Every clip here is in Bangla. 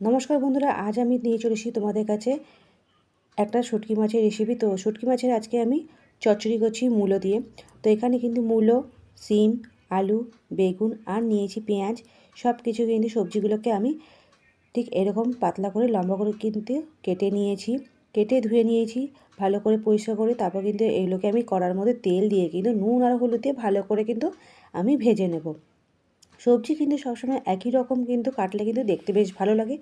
নমস্কার বন্ধুরা, আজ আমি নিয়ে চলে এসেছি তোমাদের কাছে একটা শুটকি মাছের রেসিপি। তো শুটকি মাছের আজকে আমি চচ্চড়ি করছি মূলো দিয়ে। তো এখানে কিন্তু মূলো, সিম, আলু, বেগুন আর নিয়েছি পেঁয়াজ। সব কিছু কিন্তু সবজিগুলোকে আমি ঠিক এরকম পাতলা করে লম্বা করে কিন্তু কেটে নিয়েছি, কেটে ধুয়ে নিয়েছি ভালো করে পরিষ্কার করে। তারপর কিন্তু এগুলোকে আমি কড়ার মধ্যে তেল দিয়ে কিন্তু নুন আর হলুদ দিয়ে ভালো করে কিন্তু আমি ভেজে নেব। সবজি কিন্তু সবসময় একই রকম কিন্তু কাটলে কিন্তু দেখতে বেশ ভালো লাগে,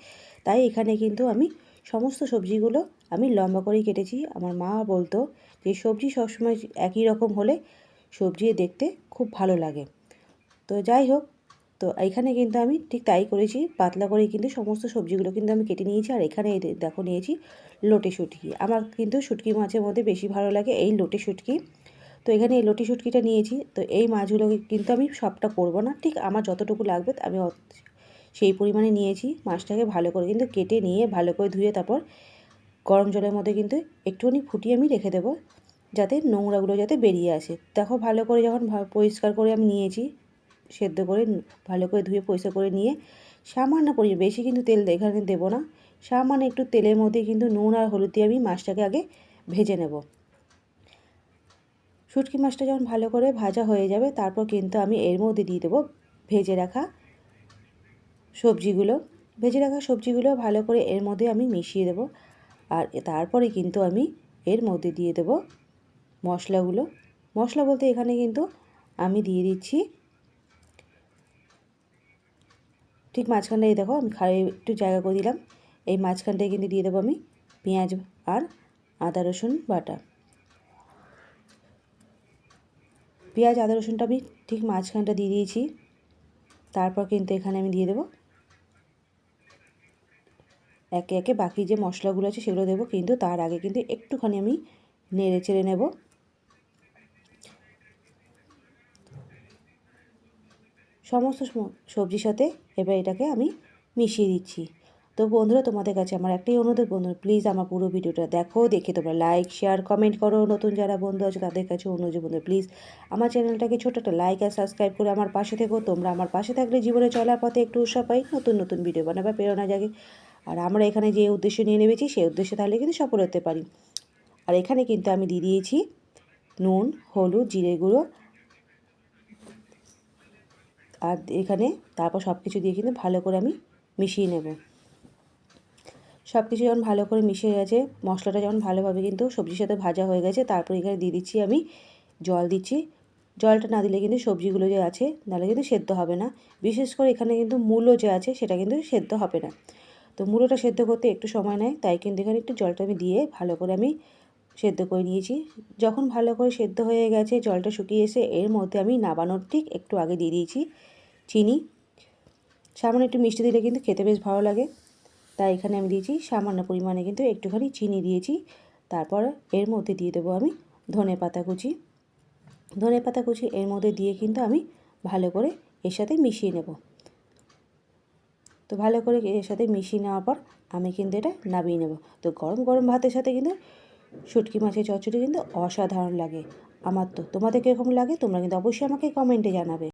তাই এখানে কিন্তু আমি সমস্ত সবজিগুলো আমি লম্বা করেই কেটেছি। আমার মা বলতো যে সবজি সবসময় একই রকম হলে সবজি দেখতে খুব ভালো লাগে। তো যাই হোক, তো এখানে কিন্তু আমি ঠিক তাই করেছি, পাতলা করে কিন্তু সমস্ত সবজিগুলো কিন্তু আমি কেটে নিয়েছি। আর এখানে দেখো নিয়েছি লোটে শুটকি। আমার কিন্তু শুটকি মাছের মধ্যে বেশি ভালো লাগে এই লোটে শুটকি। তো এখানে এই লটি শুটকিটা নিয়েছি। তো এই মাছগুলোকে কিন্তু আমি সবটা করব না, ঠিক আমার যতটুকু লাগবে আমি সেই পরিমাণে নিয়েছি। মাছটাকে ভালো করে কিন্তু কেটে নিয়ে ভালো করে ধুয়ে তারপর গরম জলের মধ্যে কিন্তু একটুখানি ফুটিয়ে আমি রেখে দেবো, যাতে নোংরাগুলো যাতে বেরিয়ে আসে। দেখো ভালো করে যখন পরিষ্কার করে আমি নিয়েছি, সেদ্ধ করে ভালো করে ধুয়ে পরিষ্কার করে নিয়ে সামান্য পরিমাণ, বেশি কিন্তু তেল এখানে দেবো না, সামান্য একটু তেলের মধ্যে কিন্তু নুন আর হলুদ দিয়ে আমি মাছটাকে আগে ভেজে নেব। শুটকি মাছটা যখন ভালো করে ভাজা হয়ে যাবে, তারপর কিন্তু আমি এর মধ্যে দিয়ে দেবো ভেজে রাখা সবজিগুলো। ভেজে রাখা সবজিগুলো ভালো করে এর মধ্যে আমি মিশিয়ে দেবো। আর তারপরে কিন্তু আমি এর মধ্যে দিয়ে দেবো মশলাগুলো। মশলা বলতে এখানে কিন্তু আমি দিয়ে দিচ্ছি, ঠিক মাঝখানটায় দেখো আমি একটু জায়গা করে দিলাম, এই মাঝখানটায় কিন্তু দিয়ে দেবো আমি পেঁয়াজ আর আদা রসুন বাটা। পেঁয়াজ আদা রসুনটা আমি ঠিক মাঝখানটা দিয়ে দিয়েছি। তারপর কিন্তু এখানে আমি দিয়ে দেবো একে একে বাকি যে মশলাগুলো আছে সেগুলো দেবো, কিন্তু তার আগে কিন্তু একটুখানি আমি নেড়ে চেড়ে নেব। সমস্ত সবজির সাথে এবার এটাকে আমি মিশিয়ে দিচ্ছি। তো বন্ধুরা, তোমাদের কাছে আমার একটাই অনুরোধ, বন্ধুরা প্লিজ আমার পুরো ভিডিওটা দেখো, দেখে তোমরা লাইক শেয়ার কমেন্ট করো। নতুন যারা বন্ধু আছে তাদের কাছে অনুরোধ, বন্ধুরা প্লিজ আমার চ্যানেলটাকে ছোটো একটা লাইক আর সাবস্ক্রাইব করে আমার পাশে থেকো। তোমরা আমার পাশে থাকলে জীবনে চলার পথে একটু উৎসাহ পাই, নতুন নতুন ভিডিও বানাবার প্রেরণা জাগে। আর আমরা এখানে যে উদ্দেশ্য নিয়ে নেমেছি সেই উদ্দেশ্যে তাহলে কিন্তু সফল হতে পারি। আর এখানে কিন্তু আমি দিয়ে দিয়েছি নুন, হলুদ, জিরে গুঁড়ো, আর এখানে তারপর সব কিছু দিয়ে কিন্তু ভালো করে আমি মিশিয়ে নেব। সব কিছু যখন ভালো করে মিশে গেছে, মশলাটা যখন ভালোভাবে কিন্তু সবজির সাথে ভাজা হয়ে গেছে, তারপর এখানে দিয়ে দিচ্ছি আমি জল দিচ্ছি। জলটা না দিলে কিন্তু সবজিগুলো যে আছে নাহলে কিন্তু সেদ্ধ হবে না। বিশেষ করে এখানে কিন্তু মূলো যে আছে সেটা কিন্তু সেদ্ধ হবে না। তো মূলোটা সেদ্ধ করতে একটু সময় নেয়, তাই কিন্তু এখানে একটু জলটা আমি দিয়ে ভালো করে আমি সেদ্ধ করে নিয়েছি। যখন ভালো করে সেদ্ধ হয়ে গেছে, জলটা শুকিয়ে এসে এর মধ্যে আমি নাবানোর ঠিক একটু আগে দিয়ে দিয়েছি চিনি। সামান্য একটু মিষ্টি দিলে কিন্তু খেতে বেশ ভালো লাগে, তাই এখানে আমি দিয়েছি সামান্য পরিমাণে কিন্তু একটুখানি চিনি দিয়েছি। তারপর এর মধ্যে দিয়ে দেবো আমি ধনেপাতা কুচি। ধনেপাতা কুচি এর মধ্যে দিয়ে কিন্তু আমি ভালো করে এর সাথে মিশিয়ে নেব। তো ভালো করে এর সাথে মিশিয়ে নেওয়ার পর আমি কিন্তু এটা নামিয়ে নেব। তো গরম গরম ভাতের সাথে কিন্তু শুটকি মাছের চচ্চড়ি কিন্তু অসাধারণ লাগে আমার। তো তোমাদের কীরকম লাগে তোমরা কিন্তু অবশ্যই আমাকে কমেন্টে জানাবে।